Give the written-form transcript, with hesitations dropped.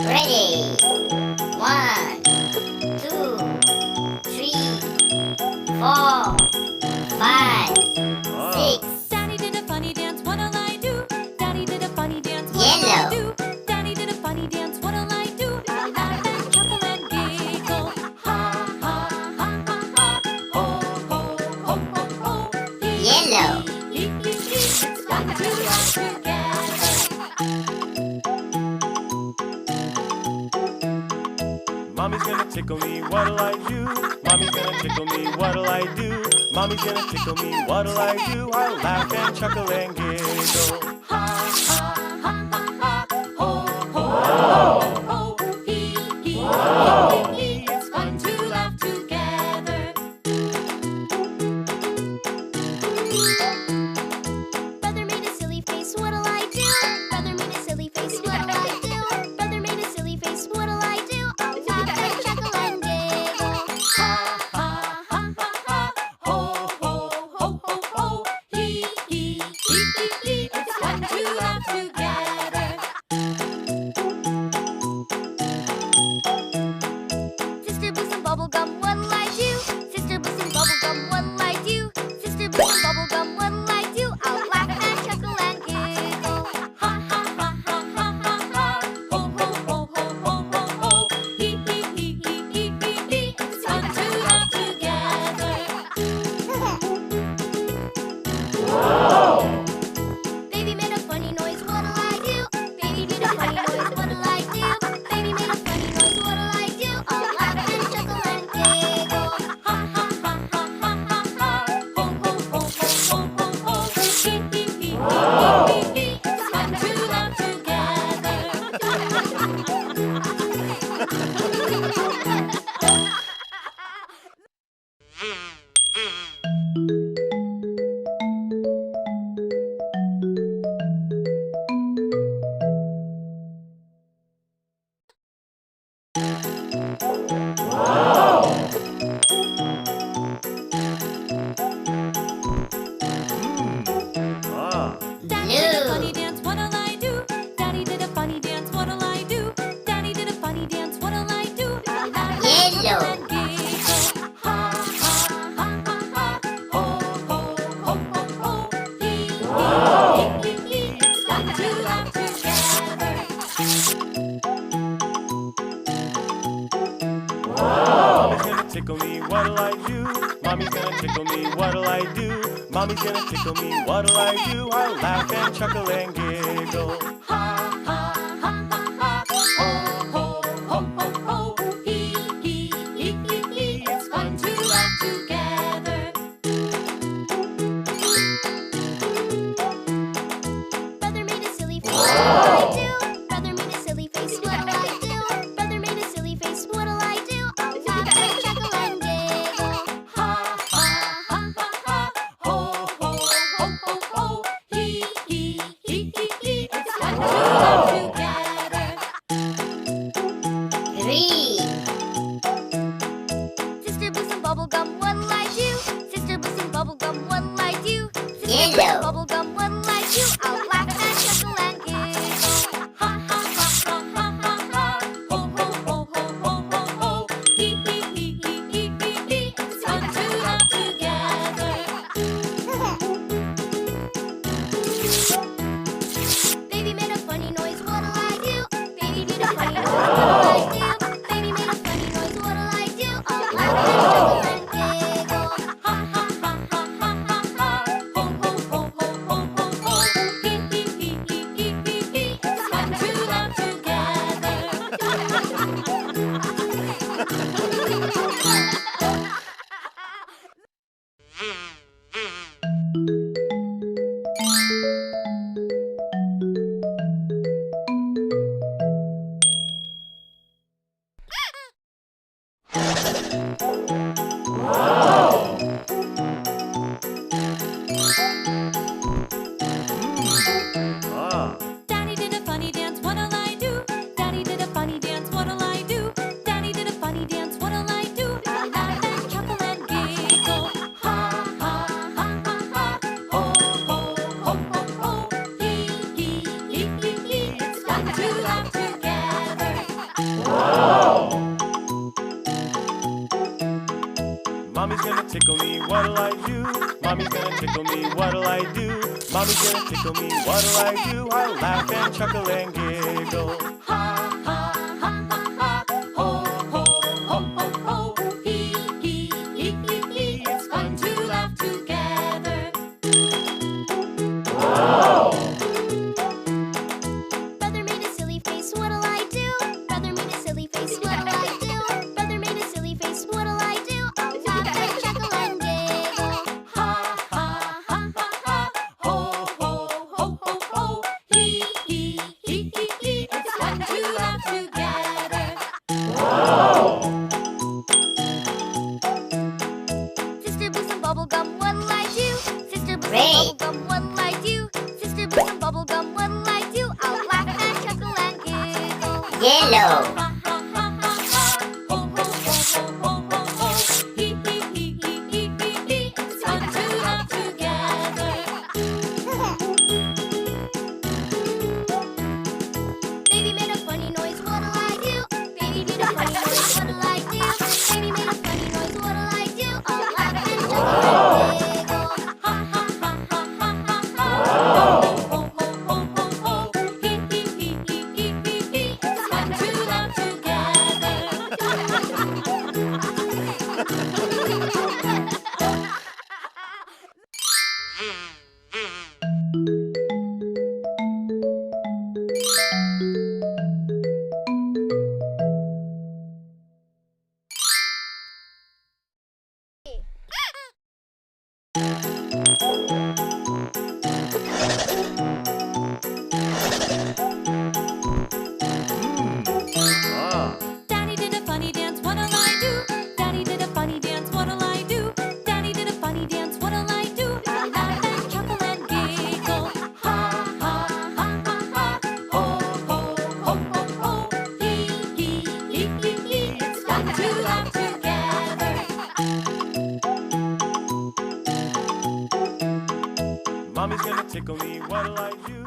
Ready? One, two, three, 4, 5, 6. Daddy did a funny dance, what'll I do? Daddy did a funny dance, what'll I Yellow. do? Daddy did a funny dance, what'll I do? Laugh and chuckle and giggle. Ha ha ha ha ha. Ho ho ho ho ho. Yellow. It's fun to laugh together. Mommy's gonna tickle me, what'll I do? Mommy's gonna tickle me, what'll I do? Mommy's gonna tickle me, what'll I do? I'll laugh and chuckle and giggle. Ha ha ha ha ha. Ho ho ho ho. Hee hee hee hee. It's fun to laugh together. Brother made a silly face, what'll I do? Brother made a silly face, what'll I do? Brother made a silly face, what'll I do? I'll laugh and chuckle and giggle. Ha ha ha ha ha. Ho ho ho ho ho. Hee hee hee hee hee. It's fun to laugh together. Sister blew some bubble gum, what'll I do? Sister blew some bubble gum, what'll I do? Sister blew some bubble gum, what'll I do? I'll laugh and chuckle and giggle. Ha ha ha ha ha ha ha. Ho ho ho ho ho ho ho. Hee hee hee hee hee hee hee. It's fun to laugh together. Baby made a funny noise, what'll I do? Baby made a funny noise, what'll I do? Baby made a funny noise, what'll I do? I'll laugh and chuckle and giggle. Ha ha ha ha ha ha ha. Ho ho ho ho ho ho ho. Hee hee hee hee hee hee. It's fun to laugh together. Ah, Daddy did a Blue. funny dance, what'll I do? Daddy did a funny dance, what'll I do? Daddy did a funny dance, what'll I do? I'll laugh Yellow. and giggle. Ha ha ha ha ha. Ho ho ho ho ho. Hee hee hee hee. It's fun to laugh together. Mommy's gonna tickle me, what'll I do? Mommy's gonna tickle me, what'll I do? Mommy's gonna tickle me, what'll I do? I'll laugh and chuckle and giggle. Ha ha ha ha ha. Ho ho ho ho ho. Hee hee hee hee hee. It's fun to laugh together. Brother made a silly face, what'll I do? Brother made a silly face, what'll I do? Brother made a silly face, what'll I do? I'll laugh and chuckle and giggle. Ha ha ha ha ha. Ho ho ho ho ho. Hee hee hee hee hee. It's fun tickle me, what'll I do? Mommy's gonna tickle me, what'll I do? I'll laugh and chuckle and giggle. Ha ha ha ha ha. Ho ho ho ho ho. Hee hee hee hee hee. It's fun to laugh together. Brother made a silly face, what'll I do? Brother made a silly face, what'll I do? Brother made a silly face, what'll I do? I'll laugh and chuckle and giggle. Ha ha ha ha ha. Ho ho ho ho ho. Hee hee hee hee hee. It's fun to laugh together. Sister blew some bubble gum, what'll I do? Sister blew Great. some bubble gum, what'll I do? Sister blew some bubble gum, what'll I do? I'll laugh and chuckle and giggle. Yellow. Ha ha ha ha ha. Ho ho ho ho ho ho ho. Hee hee hee hee hee hee hee. It's fun to laugh together. Baby made a funny noise, what'll I do? Baby made a funny noise, what'll I do? Baby made a funny noise, what'll I do? I'll laugh and chuckle and giggle. Ha ha ha ha ha ha ha. Ho ho ho ho ho ho. Hee hee hee hee hee hee hee. It's fun to laugh together. Ah. Daddy did a funny dance, what'll I do? Daddy did a funny dance, what'll I do? Daddy did a funny dance, what'll I do? I'll laugh and chuckle and giggle. Ha ha ha ha ha. Ho ho ho ho ho. Hee hee hee hee hee. It's fun to laugh together. Mommy's gonna tickle me, what'll I do?